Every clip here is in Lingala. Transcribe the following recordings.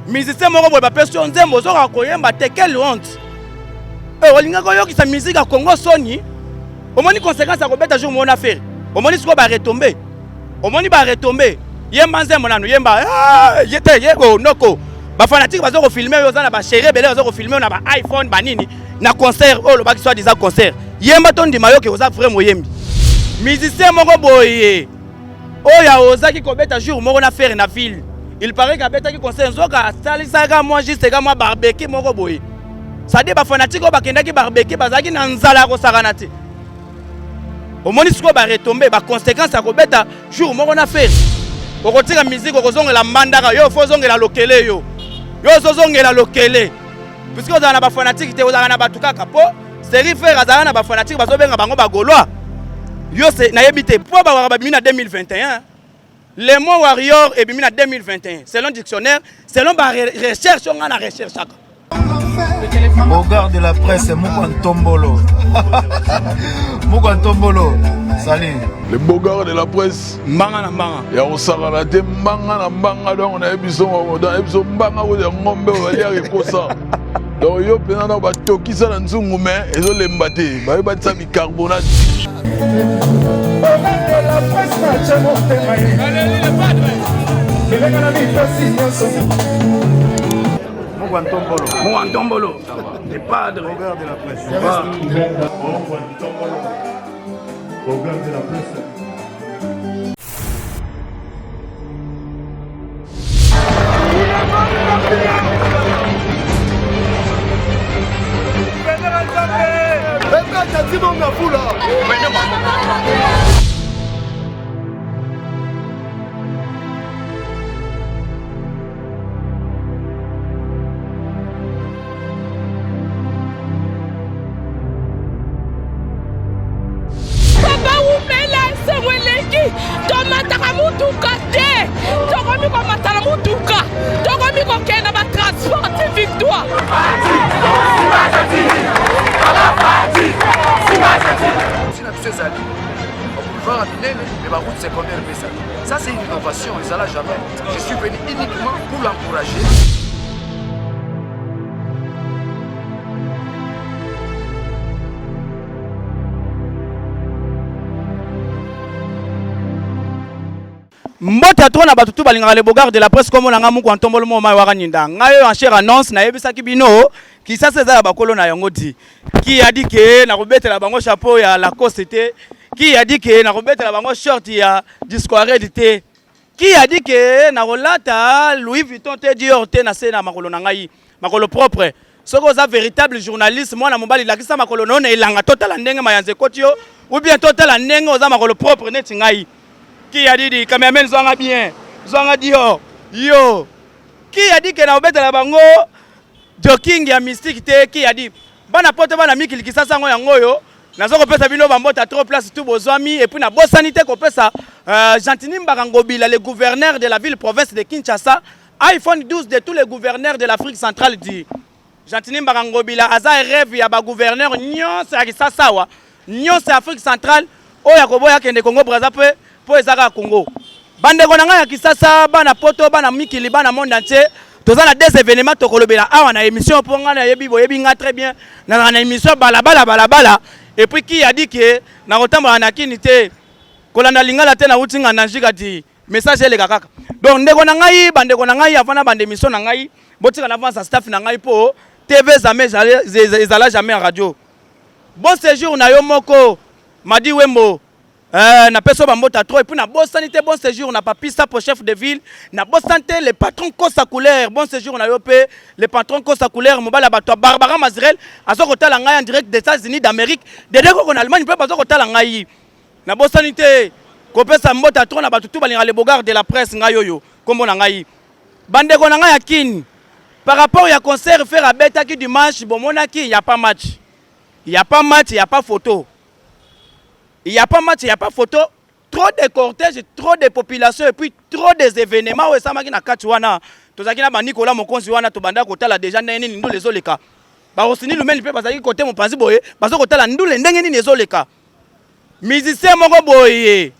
musicien moko boye bapesi nzembo ozoka koyemba te quelle honte. Olinga koyokisa musique ya Congo soni. Omoni conséquence ya kobeta jour mona faire. Omoni siko ba retomber. Omoni ba retomber. Yemba nzembo nanu yemba yete yego noko. Ba fanatique bazo ko filmer yo za na ba chérie belé bazo ko filmer na ba iPhone banini na concert oh le baki soit déjà concert. Yemba ton di mayo ke oza vraiment yembi. Musicien moko boye. Oya ozaki kobeta jour moko na faire na ville. Il paraît qu'à beta qui concert zoka salisaka moi juste ka moi barbecue moko boye. Ça dit ba fanatique ba kenda ki barbecue bazaki na nzala ko sakana te. Omoni siko ba retomber ba conséquence ya kobeta jour moko na faire. Okotika musique okozongela mandaka yo fo zongela lokele yo. Yo zongela lokele. Puisque on a ba fanatique te ozaka na batu kaka po série faire azala na ba fanatique bazobenga bango ba gaulois. Yo c'est na yebite po ba wara ba bimina 2021. Les mots warrior et bimina 2021 selon dictionnaire, selon ba recherche on a na recherche chaka. Bogard de la presse, Moukantombolo. Moukantombolo. Salut. Le Bogard de la presse. Mbanga na mbanga. Ya osakala te mbanga na mbanga donc on a ebiso mbanga ko de ngombe olia reposa. Donc yo pena na ba tokisa na nzungu mais ezo lemba te. Ba ba tsa bicarbonate. La presse na chamo te mai. Allez le padre. Que venga la vida sin Moukantombolo. Moukantombolo. Les padres. Bogard de la presse. Bogard de la presse. Ça c'est une innovation et ça l'a jamais. Je suis venu uniquement pour l'encourager. Mbota trop na batutu balingaka le Bogard de la presse comme on a ngamu kwa ntombolo mo mai waka nyinda. Ngayo en chère annonce na yebisaki bino qui ça c'est za bakolo na yango di. Qui a dit que na kobetela bango chapeau ya Lacoste te. Qui a dit que na kobetela bango short ya Discovery te. Qui a dit que na rolata Louis Vuitton te Dior te na se na makolo na ngai. Makolo propre. Soko za véritable journaliste moi na mobali la kisa makolo no na elanga total ndenge mayanze kotio ou bien total ndenge oza makolo propre neti ngai. Qui a dit cameraman zonga bien, zonga Dior, yo. Qui a dit que na obeta la bango joking ya mystique te qui a dit bana pote bana mikili kisasa ngo yango yo nazo ko pesa bino bambota trop place tout bozwami et puis na bosanité ko pesa Gentini Mbakangobila le gouverneur de la ville province de Kinshasa iPhone 12 de tous les gouverneurs de l'Afrique centrale dit Gentini Mbakangobila aza rêve ya ba gouverneur nyonso ya kisasa wa nyonso ya Afrique centrale oya ko boya kende Congo Brazzaville po ezaka Congo. Bande konanga ya kisasa bana poto bana mikili bana monde entier. Toza na des événements tokolobela awa na émission po ngana yebi boyebi nga très bien na émission balabala et puis qui a dit que na kotamba na kinité kolanda lingala te na utinga na njika di message ele kaka. Donc ndeko na ngai bande konanga ya fana bande émission na ngai botika na avance staff na ngai po TV jamais ezala jamais en radio. Bon séjour na yo moko Madi Wembo. Na peso bambota trop et puis na bonne santé bon séjour na papisa pour chef de ville na bonne santé les patrons Kosa couleur bon séjour na yopé les patrons Kosa couleur mobala bato Barbara Mazrel azoko tala ngai en direct des États-Unis d'Amérique de deko en Allemagne peut pas azoko tala ngai na bonne santé ko pesa mbota trop na bato tout balinga le Bogard de la presse ngai yoyo kombo na ngai bande ko na ngai yakini par rapport ya concert faire à beta qui dimanche bon monaki il y a pas match il y a pas photo. Il n'y a pas match, il n'y a pas photo. Trop de cortèges, trop de population et puis trop des événements. Où ça m'a dit na Katuana. Tout ça qui n'a pas Nicolas Mokonzi wana to banda kota la déjà nene ni les oleka. Ba osini lumeni pe parce que côté mon panzi boye parce que kota la ndule ndenge ni les oleka. Musicien moko boye.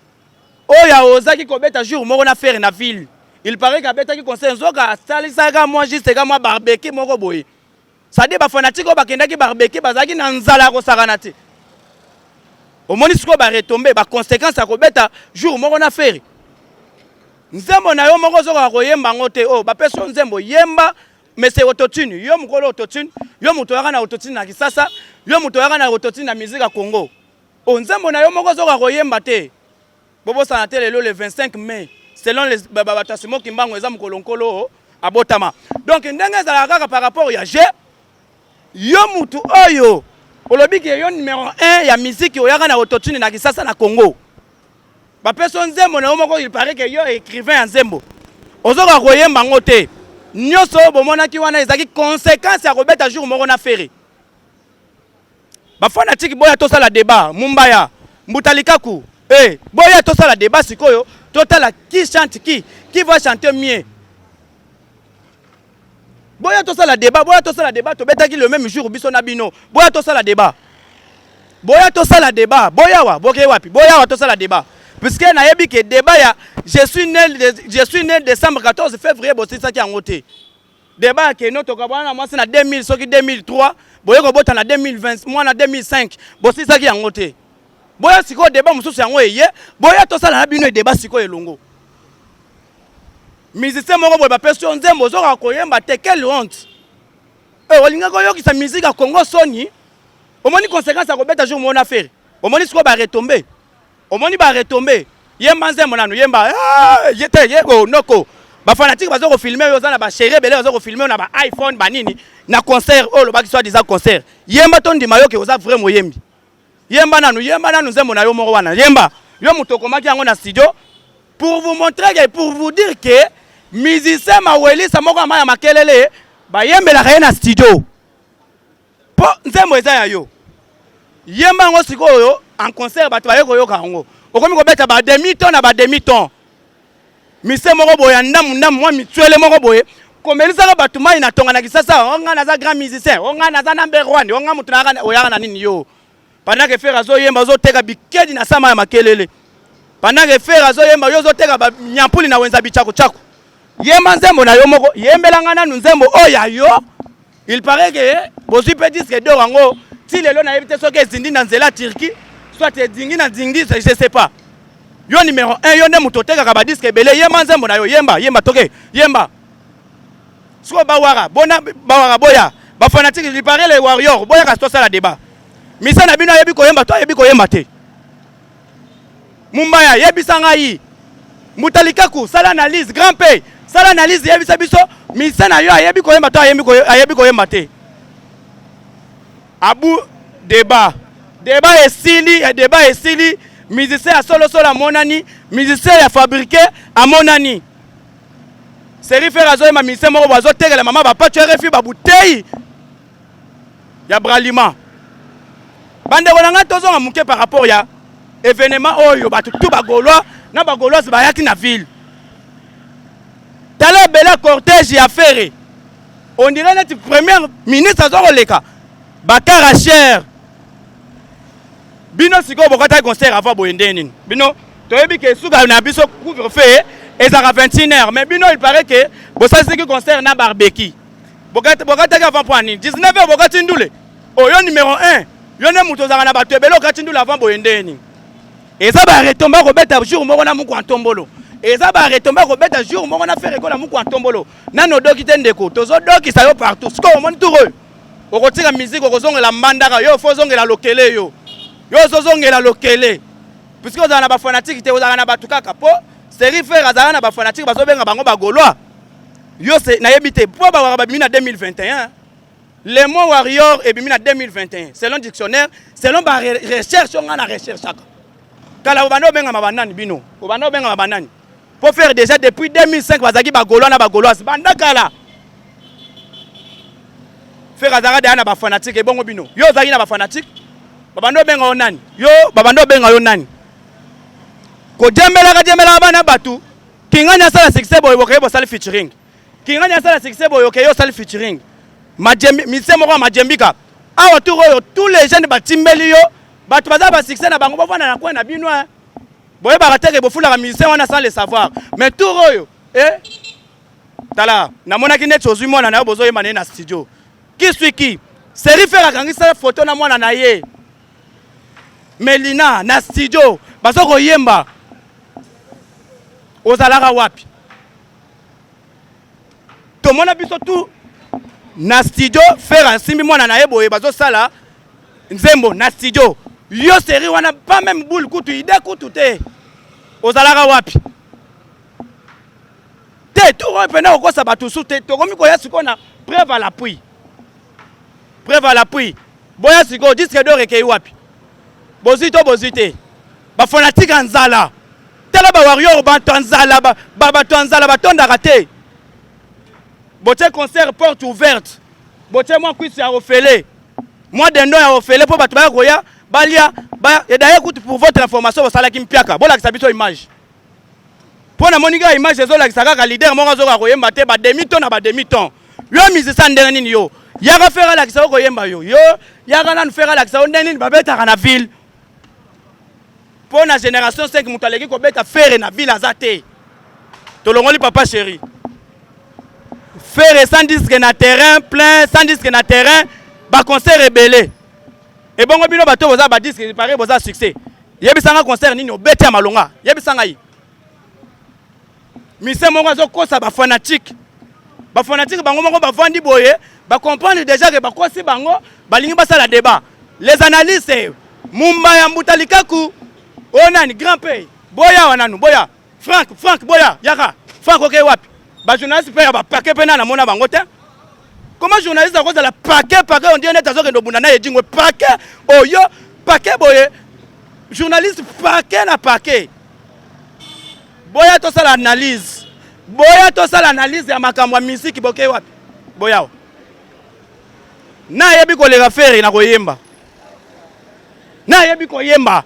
Oya ozaki ko beta jour moko na faire na ville. il paraît qu'abeta qui concert zoka salisaka moi juste comme moi barbecue moko boye ça dit ba fanatique ba kenda ki barbecue bazaki na nzala ko sakanati au moni siko ba retomber ba conséquence à kobeta jour moko na faire nzembo na yo moko zoka koyemba ngote oh ba peso nzembo yemba mais c'est autotune yo mukolo autotune yo muto yaka na autotune na Kisasa yo muto yaka na autotune na musique à Congo oh nzembo na yo moko zoka koyemba te bobo sanate lelo le 25 mai selon les babatasimo kimbango eza mukolonkolo abotama donc ndenge za kaka par rapport ya je yo mutu oyo olobi ke yo numéro 1 ya musique yo yaka na autotune na Kisasa na Congo ba personne nzembo na moko il paraît que yo écrivain en nzembo ozoka koyemba ngote nyoso bomona ki wana ezaki conséquence ya kobeta jour moko na ferry ba fanatique boya to sala débat mumbaya mbutalikaku boya to sala débat sikoyo total qui chante qui va chanter mieux boya to sala débat to betaki le même jour biso na bino boya to sala débat boya wa boke wapi boya wa to sala débat puisque na yebi ke débat ya je suis né décembre 14 février bosi ça qui en côté débat ke no to kabana moi c'est na 2000 soki 2003 boya ko bota na 2020 moi na 2005 bosi ça qui en côté boya siko débat mususu yango eye boya to sala na bino débat siko elongo musicien moko boya ba person nzembo zoka koyemba te quelle honte olinga ko yokisa musique à Congo soni omoni conséquence à kobeta jour mona faire omoni siko ba retomber omoni ba retomber yemba nzembo nanu yemba yete yego noko ba fanatique bazo ko filmer yo zana ba chérie belé bazo ko filmer na ba iPhone banini na concert oh lo ba ki soit déjà concert yemba to ndima yo ke oza vraiment yembi yemba nanu nzembo na yo moko wana yemba yo mutoko maki yango na studio pour vous montrer et pour vous dire que musicien maweli sa moko amaya makelele ba yembela ka na studio po nzembo eza ya yo yemba ngo sikoyo en concert bato ba yoko yoka ngo okomi ko beta ba demi-ton na ba demi-ton mise moko boya ndamu mwa mituele moko boye komelisa ka bato mai na tonga na Kisasa onga na za grand musicien onga na za number 1 onga mutu na oyaka na nini yo pendant que faire azo yemba zo teka bikedi na sama ya makelele pendant que faire azo yemba yo zo teka ba nyampuli na wenza bichako chako yemba nzembo na yo moko yembelanga nanu nzembo oya yo il paraît que bosi pe disque d'or ngo ti lelo na yebite soki ezindi na nzela Turquie soit edingi na dingi je sais pas yo numéro 1 yo ne muto teka ka ba disque belé yemba nzembo na yo yemba toke yemba so bawara bona bawara boya ba fanatique il paraît les warriors boya ka ça la débat misa na bino yebi koyemba to yebi koyemba te mumbaya yebisa ngai mutalikaku sala analyse grand P sala analyse yebisa biso misa na yo yebi koyemba to yebi koyemba te abu débat esili musicien ya solo monani musicien ya fabriqué a monani série faire azo ma musicien moko bazo tegela mama ba patcho refi ba bouteille ya bralima bande konanga tozonga muke par rapport ya événement oyo batu tout ba gaulois na ba gaulois bayaki na ville tala bela cortège ya ferré on dirait notre premier ministre azo koleka bakara cher bino siko bokata concert avant boyendeni bino toyebi ke suka na biso couvre-feu ezaka 21h mais bino il paraît que bosasi ki concert na barbecue bokata avant point 19h bokati ndule oyo numéro 1 yo ne muto zanga na bato ebelo kati ndula avant boyendeni eza ba retomba ko beta jour moko na muku antombolo eza ba retomba ko beta jour moko na faire ko na muku antombolo nano doki tendeko tozo doki sa yo partout sko moni touro okotika musique okozongela mbandaka yo fozongela lokele yo zozongela lokele puisque ozala na ba fanatique te ozala na batu kaka po série faire azala na ba fanatique bazobenga bango ba gaulois yo se na yebite po ba wara ba bimina 2021 les mots warriors et bimina 2021 selon dictionnaire selon ba recherche on a recherche ça kala obano benga mabanani bino obano benga mabanani pour faire déjà depuis 2005 bazaki ba gaulois na ba gaulois banda kala faire azala na ba fanatique bongo bino yo zaki na ba fanatique babando benga onani yo babando benga yo nani ko jembela bana batu kinganya sala succès boy boke bo sala featuring kinganya sala succès boy okay yo sala featuring majembi misemo kwa majembika awa tu royo tous les jeunes batimbeli yo batu baza ba succès na bango bavana na kwa na bino boye ba rateke bo fula ka musicien wana sans le savoir mais tout royo tala namonaki neti ozwi mwana na yo bozoyemba na ye na studio kiswiki seri fer akangisa photo na mwana na ye Melina na studio bazo koyemba ozalaka wapi tomona biso tu na studio fer asimbi mwana na ye boye bazo sala nzembo na studio yo seri wana pas même boule kutu ide kutu te ozalaka wapi te toko pena okosa batusu te tokomi koya siko na preuve à l'appui boya siko disque d'or ekei wapi bozwi te bafanatique ya nzala tala bawarrior bato ya nzala bato ya nzala batondaka te botie concert porte ouverte botie mwa kwisi ya ofele mwa dendo ya ofele mpo bato baya koya balia et d'ailleurs écoute pour votre information bosalaki mpiaka bolakisa biso image mpo na moni kaka image ezolakisa kaka leader moko azoka koyemba te bademi-ton na bademi-ton yo musicien ndenge nini yo yaka fere alakisa yo koyemba yo yaka nanu fere alakisa yo ndenge nini babetaka na ville mpo na génération 5 moto aleki kobeta fere na ville aza te tolongoli papa chéri fere sans disque na terrain plein sans disque na terrain baconcert ebele ebongo bino bato boza badisque pare boza succès yebisanga concert nini obete ya malonga yebisanga yi mise moko azokosa bafanatique bango moko bavandi boye bacomprendre déjà que bakosi bango balingi basala débat les analystes mumba ya mbuta likaku onani grand pay boya wananu boya Frank boya yaka Frank okei wapi bajournaliste mpe ya bapake mpe na namona bango te comment journaliste akozala pake on dirait neti azokende obunda na yedingwe pake oyo pake boye journaliste pake na pake boya tosala analyse ya makambo ya misiki bokei wapi boyao nayebi koleka fere na koyemba nayebi koyemba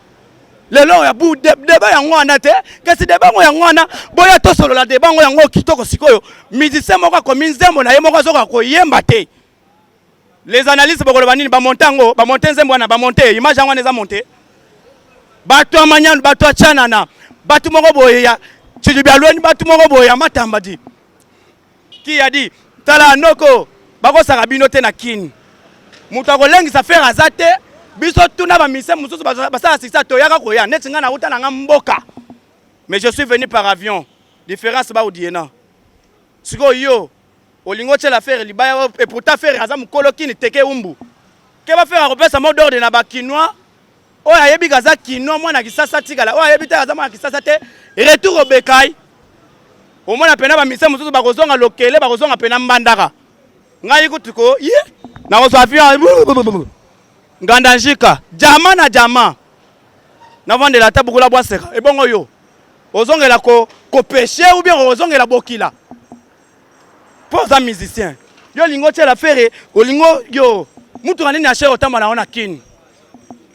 lelo ya bu deba yango wana te kasi deba ngo yango wana boya tosolola deba ngo yango kitoko sikoyo musicien moko akomi nzembo na ye moko azoka koyemba te les analystes bakoloba nini bamonte nzembo wana bamonte image yango wana eza monte bato ya manyanu bato ya chanana bato moko boye ya chilibialweni bato moko boye ya matamba di ki ya di tala noko bakosaka bino te na kini moto akolengisa fere aza te biso tuna bamise mosusu basala sisa toyaka koya neti nga na uta na nga mboka mais je suis venu par avion différence ba odiena siko yo olingo tshela fere libaya et pourtant fere aza mukolo kini teke umbu ke ba fere akopesa mot d'ordre na ba kinois oyo ayebi kaza kinois mwana kisasa tikala oyo ayebi te kaza mwana kisasa te retour obekai omona pena bamise mosusu bakozonga lokele bakozonga pena mbandaka ngai kutuko ye na koso avion nganda njika jama na jama navandela ta bukula bwaseka ebongo yo ozongela kopeshe ou bien ozongela bokila po za musicien yo lingo tshela fere olingo yo mutu kanini ashe otamba na kini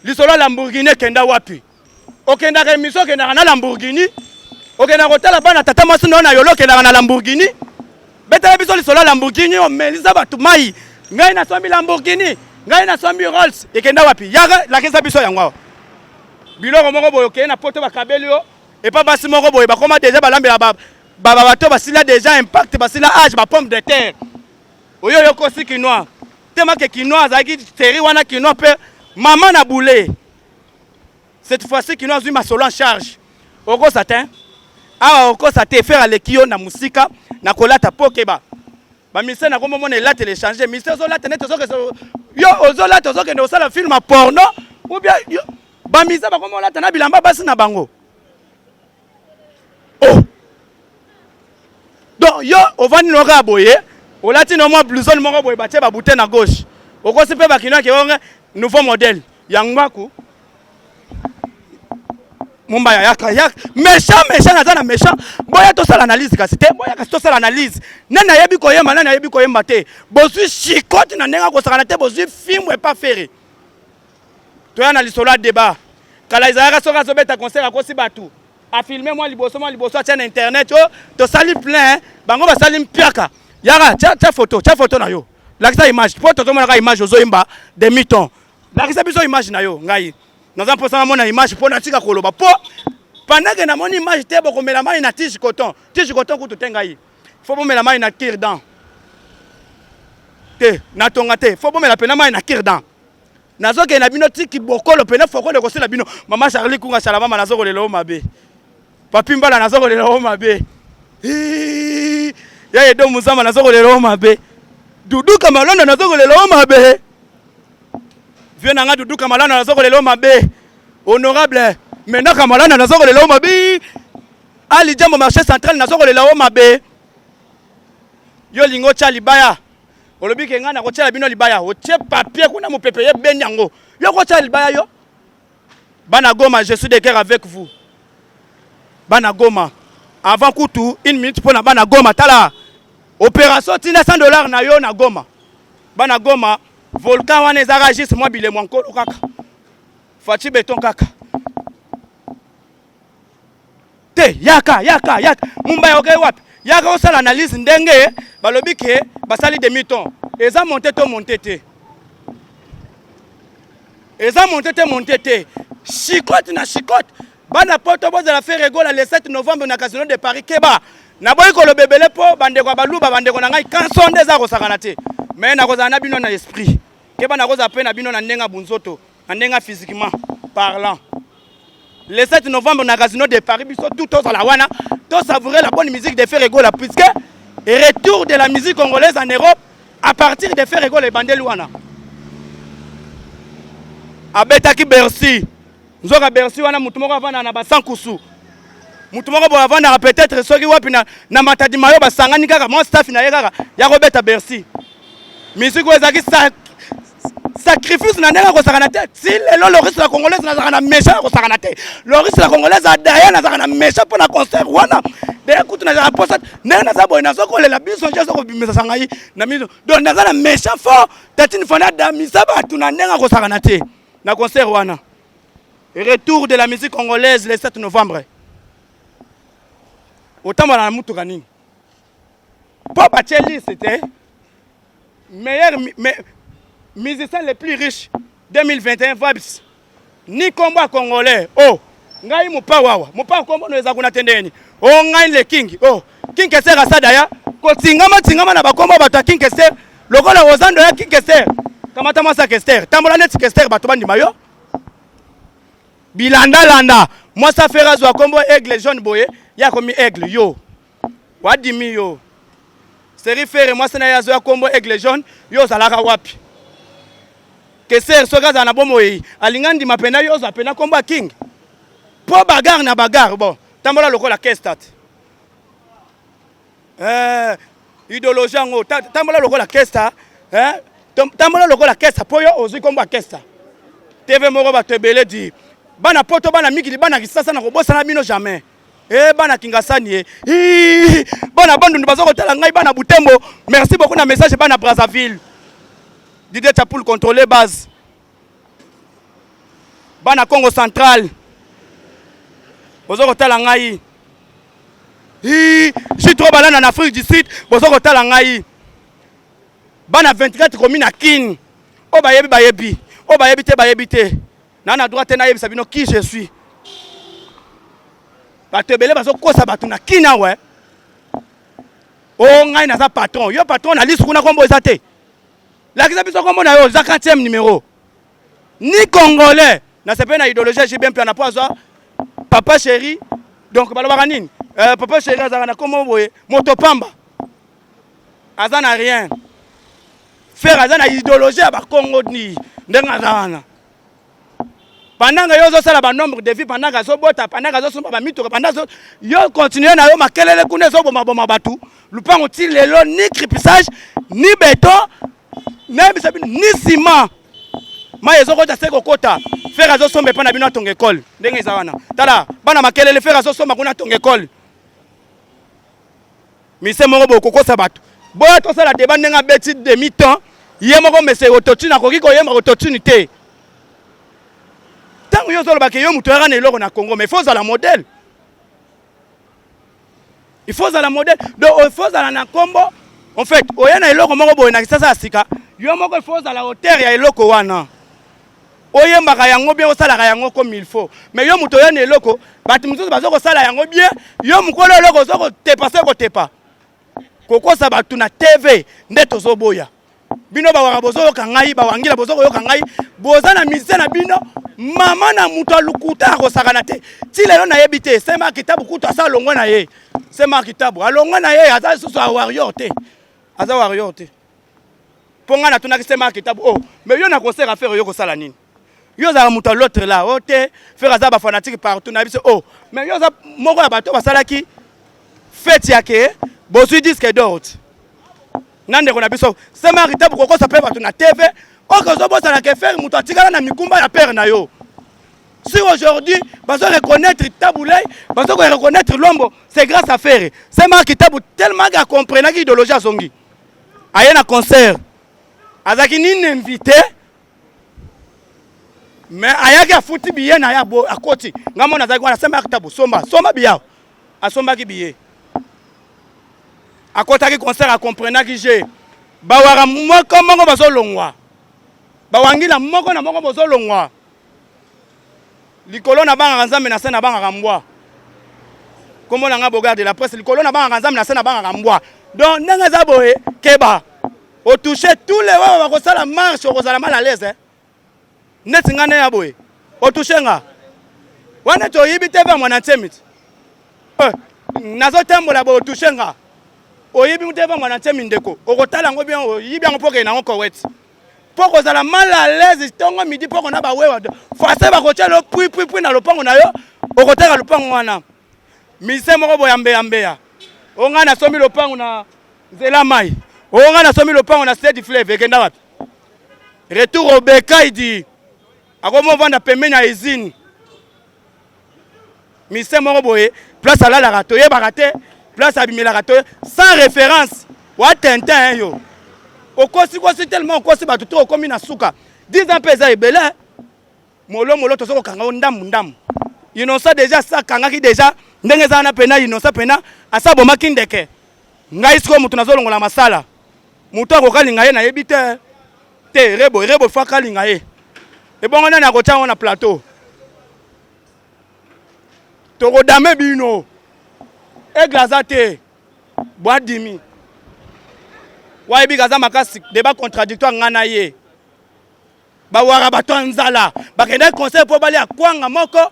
lisolo Lamborghini kenda wapi okendaka emission okendaka na Lamborghini okendaka kotala bana tata mwasi na yolo okendaka na Lamborghini betala biso lisolo Lamborghini omelisa bato mai ngai na sombi Lamborghini ngai na sombi Rolls ekenda wapi yaka lakisa biso yango biloko moko boyo ke na poto bakabeli yo et pas basi moko boye bakoma déjà balambela bato basila déjà impact basila âge ba pomme de terre oyo yo kosi kinois tema ke kinois azaki série wana kinois pe maman na boulé cette fois-ci kinois zui ma solo en charge oko satin awa oko satin faire alekio na musika na kolata pokeba ba mise na komo mona la télécharger mise zo la tenet zo yo ozo la tozo ke no sala film porno ou bien ba mise ba komo la tana bilamba basi na bango oh donc yo ovani no ka boye olati no mo blouson moko boye batie ba bouteille na gauche okosi pe ba kinoa ke onga nouveau modèle yangwaku mumba ya méchant na zana méchant boya to sala analyse kasi te boya kasi to sala analyse nana yebi koyemba te bozui chicote na nenga ko sala te bozui film et pas ferré to ya na lisolo débat kala izaka soka sobeta concert akosi batu a filmer moi liboso a tient internet oh to sali plein bango ba sali mpiaka yaka tia photo na yo lakisa image po to mona ka image ozoyemba demi-ton lakisa biso image na yo ngai naza mposa mona image po na tika koloba po pendant que na moni image te boko mela mai na tige coton kutu tengai faut bo mela mai na kirdan te na tonga te faut bo mela pena mai na kirdan nazo ke na bino tiki bokolo pena foko de kosela bino mama Charlie kunga sala mama nazo ko lelo mabe papi mbala nazo ko lelo mabe ya edo muzama nazo ko lelo mabe Dudu Kamalana nazo ko lelo mabe vieux nanga Dudu Kamalana nazo ko lelo mabe honorable maintenant Kamalana nazo ko lelo mabe Ali Jambo marché central nazo ko lelo mabe yo lingo cha libaya olobi ke ngana ko cha bino libaya o tie papier kuna mo pepeye benyango yo ko cha libaya yo bana Goma je suis de cœur avec vous bana Goma avant kutu 1 minute pour na bana Goma tala opération tina $100 na yo na Goma bana Goma volcan wana ezaka juste moi bile mwanko kaka fati beton kaka te yaka mumba okay wapi yaka osala analyse ndenge balobi ke basali demi-ton eza monté te eza monté te chicote na chicote bana poto bozala faire rigole le 7 novembre na casino de Paris keba na boy ko lo bebele po bandeko baluba bandeko na ngai kansonde eza ko sakana te mais na kozana bino na esprit keba na koza pe na bino na ndenga bunzoto na ndenga physiquement parlant le 7 novembre na casino de Paris biso tout aux la wana to savourer la bonne musique de faire rigole puisque retour de la musique congolaise en Europe à partir de faire rigole bandeli wana abetaki Bercy nzoka Bercy wana mutu moko avana na ba sankusu mutu moko bo avana peut-être soki wapi na matadi mayo basangani kaka mon staff na ye kaka ya kobeta Bercy musique ezaki sacrifice na ndenga ko sakana te si lelo l'orchestre la congolaise na sakana méchant ko sakana te l'orchestre la congolaise a derrière na sakana méchant pour la concert wana de écoute na poste ndenga na sabo na soko la biso nje soko bimisa sangai na miso donc na sakana méchant fort tatine fona da misaba tu na ndenga ko sakana te na concert wana retour de la musique congolaise le 7 novembre autant na mutuka nini po bacheli c'était meilleur musiciens les plus riches 2021 vibes ni combat congolais oh ngai mupa wawa mupa kombo no eza kuna tendeni oh ngai le king oh king keser asada ya ko tingama na bakombo bato king keser lokola ozando ya king keser kamata masa keser tambola net keser bato bandi mayo landa moi ça fait razo kombo aigle jaune boye ya komi aigle yo wadimi yo seri faire moi sana ya zo kombo aigle jaune yo salaka wapi Keser soka na bomo yi alingandi mapena yo za pena komba king po bagarre na bagarre bon tambola lokola kestat idéologie ngo tambola lokola kesta tambola lokola kesta po yo ozi komba kesta TV moko ba tebele di bana poto bana mikili bana kisasa na kobosa na bino jamais bana kingasani bana bandu bazoko tala ngai bana Butembo merci beaucoup na message bana Brazzaville Didier Chapoul contrôler base. Bana Congo central. Bozoko tala ngai. J'ai trop balana en Afrique du Sud, bozoko tala ngai. Bana 24 commune à Kin. O bayebi. O bayebi te. Na droite na yebi sabino qui je suis. Batebele bazoko kosa batu na Kina we. O ngai na za patron. Yo patron na liste kuna kombo ezate. La kisa biso kombo na yo za 4e numéro. Ni congolais. Na sepe na idéologie j'ai bien plan na poza. Papa chéri. Donc balobaka nini? Papa chéri azana komo boye moto pamba. Azana rien. Faire azana idéologie ba Congo ni ndenga azana. Pendant que yo sala ba nombre de vie pendant que so bota pendant que so somba ba mito pendant yo continuer na yo makelele kuna so boma batu. Lupango ti lelo ni crépissage ni béton. Ni ciment. Ma ezoko ta seko kota. Faire azo sombe pa na bino tonga école. Ndenge zawana. Tala, bana makelele faire azo somba kuna tonga école. Mise moko boko kosa batu. Boya to sala débat ndenga beti demi-temps. Ye moko mese autotune akoki ko yema autotune te. Tango yo zolo ba ke yo mutu era na eloko na Congo, mais faut za la modèle. Il faut za la modèle. Donc il faut za na kombo. En fait, oya na eloko moko boye na kisasa sika. Yo moko il faut za la hauteur ya eloko wana. oyembaka yango bien osalaka yango comme il faut mais yo muto yone eloko bati mususu bazoko sala yango bien yo mukolo eloko zoko tepa seko tepa kokosa batu na TV nde tozoboya bino bawaka bozoyoka ngai bawangila bozokoyoka ngai boza na musicien na bino mama na muto alukuta akosakana te ti lelo nayebi te sema kitabu kutu asa alongwa na ye sema kitabu alongwa na ye aza susu warrior te aza warrior te ponga na tunaki sema kitabu oh mais yo na concert à faire yo kosala nini yo za muto l'autre là oh te faire aza ba fanatique partout na biso oh mais yo za moko ya bato basalaki fête yake bosu disque d'or nande kona biso sema kitabu kokosa pe bato na TV okozo bosala ke faire muto atikala na mikumba ya père na yo. Si aujourd'hui, vous reconnaître Taboulay, vous reconnaître Lombo, c'est grâce à faire. C'est moi qui tabou tellement qu'à comprendre l'idéologie à Zongi. Aïe un concert. Azaki ni invité. Mais aïe qui a foutu billet na ya à côté. Ngamon azaki wana c'est moi qui tabou somba biya. A somba qui billet. À côté qui concert à comprendre qui j'ai. Bawara moko moko bazo longwa. Bawangila moko na moko bazo longwa. Likolo na banga nzambe na sena banga kambwa. Comme on a Bogar de la presse, likolo na banga nzambe na sena banga kambwa. Donc nanga za boye keba. Au toucher tous les wa ko sala marche ko sala mal à l'aise hein. Net ngane ya boye. Au toucher nga. Wana to yibite ba mwana temit. Nazo tambola bo toucher nga. O yibi muteva mwana temi ndeko. O tala ngo bien o yibi ngo poke na ngo wet. Poko zala mal à l'aise tongo midi poko na ba wewa fase ba ko tshelo pui na lopango na yo okoteka lopango wana mise moko boyambe yambeya onga na somi lopango na zela mai onga na somi lopango na state fleuve ekenda wapi retour au beka idi akomo vanda pembeni na usine mise moko boye place ala la rato ye bakate place abimela rato sans référence wa tintin yo okosi kosi tellement okosi batu to okomi na suka 10 ans pesa ebele molo to soko kanga ndamu innocent déjà ça kanga ki déjà ndenge za na pena innocent pena asa boma kindeke ngai siko mutu nazolongola masala mutu akokalinga ye na yebite te rebo fa kalinga ye e bongo nani akocha na plateau to kodame bino e glazate boadimi Waibi gaza makasi débat contradictoire ngana ye. Ba wara bato nzala. Ba kenda conseil po bali akwanga moko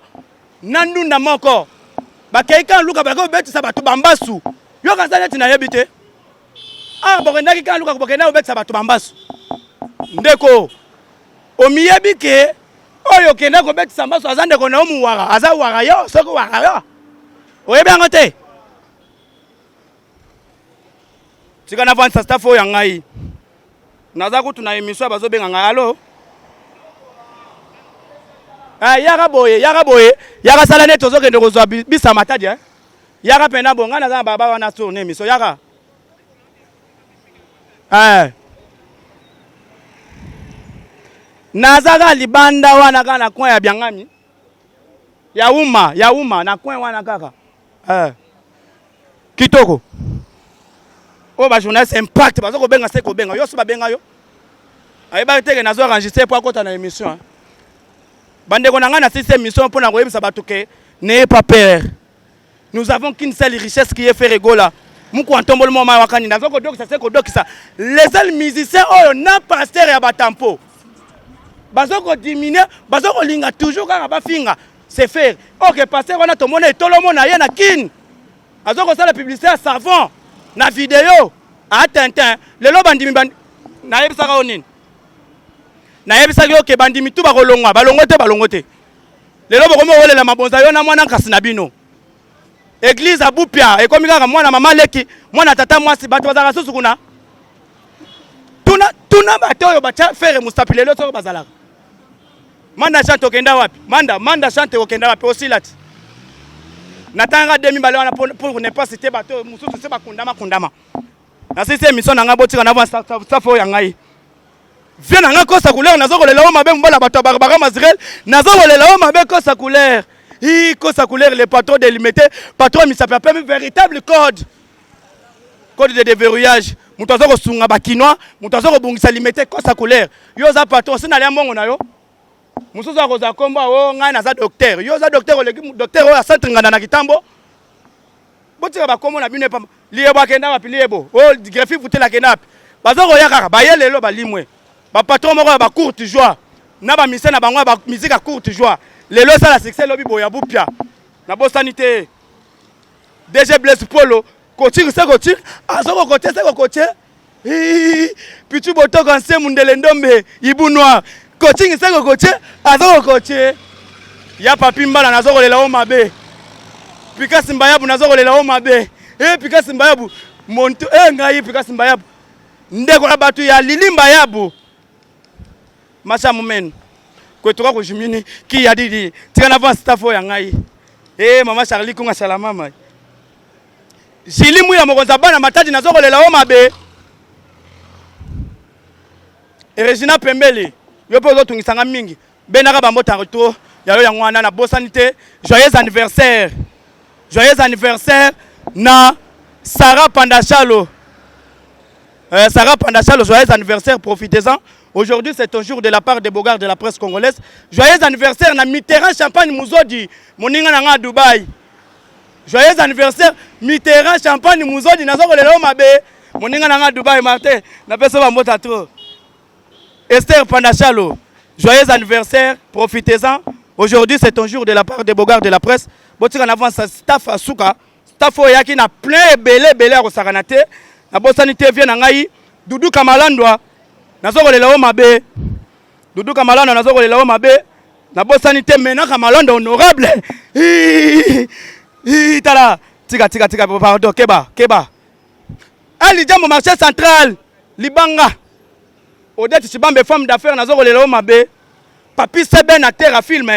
nandunda moko. Ba keika luka ba ko betisa bato bambasu. Yo kanza neti na yebite. Ah ba kenda kika luka ko kenda betisa bato bambasu. Ndeko omiyebi ke oyo kenda ko betisa mbasu azande ko na omu wara. Aza wara yo soko wara yo. Oyebi ngote. Tika na vanta staff ya ngai. Naza ko tuna emission bazo benga ngai allo. Yaka boye, yaka sala neto zo kende kozwa bisa matadi hein. Yaka pena bonga naza baba wana tourner emission yaka. Naza ga libanda wana kana coin ya biangami. Ya uma na coin wana kaka. Kitoko. Oh ba journaliste impact bazo ko benga se ko benga yo so ba benga yo ayeba teke nazo enregistrer pour akota na émission bande ko nanga na sisi émission pour na ko yebisa batuke n'ayez pas peur nous avons qu'une seule richesse qui est faire rigola muko antombolo moma wakani nazo ko dokisa se ko dokisa les seuls musiciens oyo na pasteur ya batampo bazo ko diminuer bazo ko linga toujours kaka ba finga c'est faire OK pasteur wana to mona etolo mona ye na kin azo ko sala publicité à savon na vidéo a Tintin lelo bandimi na yebisaka onini na yebisaka yo ke bandimi tu bakolongwa balongote lelo bokomo wolela mabonza yo na mwana kasi na bino église abupia ekomi kaka mwana mama leki mwana tata mwasi bato bazaka susu kuna tuna bato oyo bacha fere mustapi lelo soko bazalaka manda chante okenda wapi manda chante okenda wapi osilati natanga demi bale wana pour ne pas citer bato mususu se bakundama na sisi émission na ngabo tika na va safo ya ngai vient na kosa couleur nazo kolela o mabe mbala bato barbara mazirel nazo kolela o mabe kosa couleur kosa couleur le patron délimité patron misape même véritable code de déverrouillage muto azo sunga bakinois muto azo bungisa limité kosa couleur yo za patron sina lia mbongo na yo Mususu akoza komba o ngai na za docteur. Yo za docteur oleki docteur o centre ngana na kitambo. Botika ba komo na bino pa liebo akenda ba liebo. O greffi futela kenda. Bazo ko yakaka ba yelelo ba limwe. Ba patron moko ba courte joie. Na ba mise na bango ba musique à courte joie. Lelo ça la succès lobi boya bupia. Na bo sanité. DG Blaise Polo, coaching c'est coaching, azoko côté c'est côté. Pichu boto kanse mundele ndombe, ibu noir. Coaching c'est côté, azoko côté. Ya papi mbala nazoko lela o mabe. Pika simbayabu nazoko lela o mabe. Pika simbayabu monto ngai pika simbayabu. Ndeko na batu ya lilimba yabu. Macha mumen. Kwetoka ko jimini ki ya didi. Tika na van staffo ya ngai. Mama Charlie kunga salama mai. Jilimu ya mokonza bana matadi nazoko lela o mabe. Regina Pembele yo po zo tungisanga mingi. Benaka bambota retour ya yo yangwana na bosanité. Joyeux anniversaire. Joyeux anniversaire na Sarah Pandachalo. Sarah Pandachalo, joyeux anniversaire, profitez-en. Aujourd'hui, c'est un jour de la part des bogards de la presse congolaise. Joyeux anniversaire na Mitterrand Champagne Mouzodi. Moninga nanga Dubaï. Joyeux anniversaire Mitterrand Champagne Mouzodi nazoko lelo mabe. Moninga nanga Dubaï Martin. Na peso ba mota trop. Esther Pandachalo. Joyeux anniversaire, profitez-en. Aujourd'hui, c'est un jour de la part des bogards de la presse. Botika na avance staff asuka. Staff oyaki na plein belé au saranate. Na bosanité vient na ngai Doudou Kamalandwa. Nazoko lelo mabe. Doudou Kamalando nazoko lelo mabe. Na bosanité mena Kamalando honorable. Tala tika pardon keba. Ali jambo marché central Libanga. Odette Chibambe femme d'affaires nazoko lelo mabe. Papi Sebe na terre film.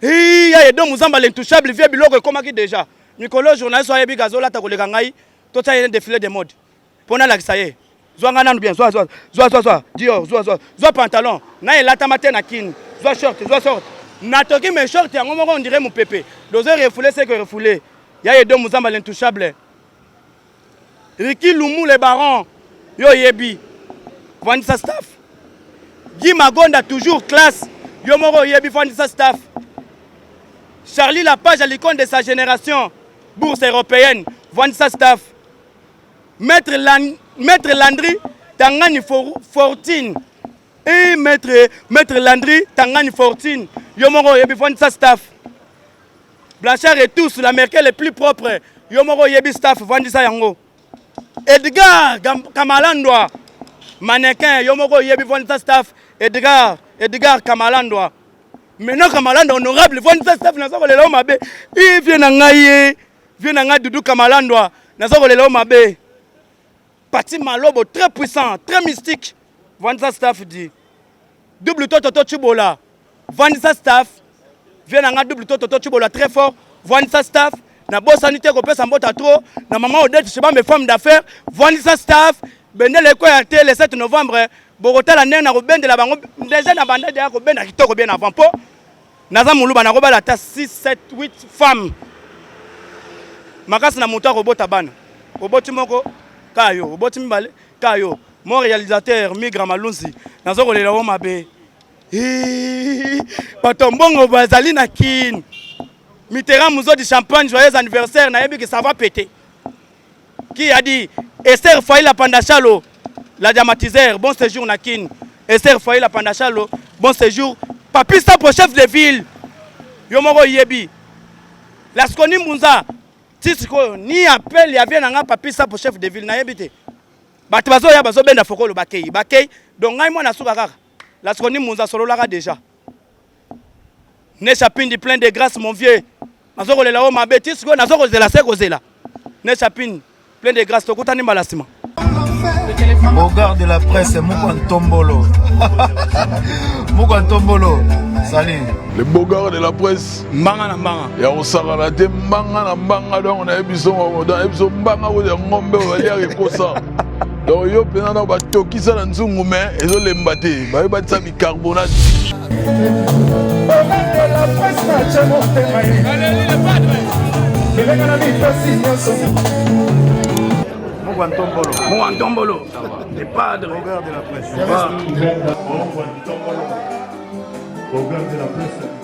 Ya edo muzamba l'intouchable vie biloko komaki déjà. Nicolas journaliste soye bi gazola ta koleka ngai. Tota yene défilé de mode. Pona la kisaye. Zwa ngana bien, zwa. Dior, zwa pantalon. Na elata matin na kin. Zwa short. Natoki mes shorts yango moko on dirait mon pépé. Dozer refoulé c'est que refoulé. Ya edo muzamba l'intouchable. Ricky Lumu le baron. Yo yebi. Vandisa staff. Guy Magonda toujours classe. Yo moko yebi Vandisa staff. Charlie Lapage à l'icône de sa génération. Bourse européenne. Vandisa staff. Maître Landry Tangani Fortune. Et Maître Landry Tangani Fortune. Yomoro yebi Vandisa staff. Blanchard et tous, la Merkel est plus propre. Yomoro yebi staff Vandisa yango. Edgar Kamalandwa. Mannequin Yomoro yebi Vandisa staff. Edgar Kamalandwa. Maintenant Kamalando honorable Vandisa staff nazoko lelo mabe. Il vient na Doudou Kamalandwa nazoko lelo mabe. Parti Malobo très puissant, très mystique. Vandisa staff dit. Double Toto Chibola. Vandisa staff. Vient na double Toto Chibola très fort. Vandisa staff. Na bosanité ko pesa mbota trop. Na maman Odette Chibambe femme d'affaires. Vandisa staff. Benele ko ya le 7 novembre. Bogota la nena ko bende la bango. Déjà na banda dia ko benda kitoko bien avant po. Naza muluba na ko bala ta 6 7 8 femmes. Makasi na moto ko bota bana. Oboti moko Kayo, oboti mbale, Kayo, mon réalisateur Migra Malunzi, nazoko lela o mabe. Patombongo bazali na kin. Mitterrand Mouzodi Champagne, joyeux anniversaire, na yebi que ça va péter. Qui a dit Esther Faïla Pandachalo, la diamatiseur, bon séjour na kin. Esther Faïla Pandachalo, bon séjour. Papi Sapo chef de ville. Yomoro yebi. La Skoni Munza. Tisiko ni appel ya vient nga papi ça pour chef de ville na yebité. Bato bazo ya bazo benda fokolo bakei. Donc ngai mwana suka kaka. La Skoni Munza solo la déjà. Ne chapindi plein de grâce mon vieux. Mazoko lela o mabe tisiko nazoko zela seko zela. Ne chapindi plein de grâce tokutani malasima. Bogard de la presse Mukwantombolo. Mukwantombolo. Salut. Les bogards de la presse. Mbanga na mbanga. Ya osakala te mbanga na mbanga donc na ebiso mbanga wo de ngombe olia rekosa. Donc yo pena na batokisa na nzungu me ezo lemba te. Ba batisa bicarbonate. La presse na chamo te. Allez le padre. Venga na mi Mukwantombolo. Les padres. Bogard de la presse. Bogart de la presse.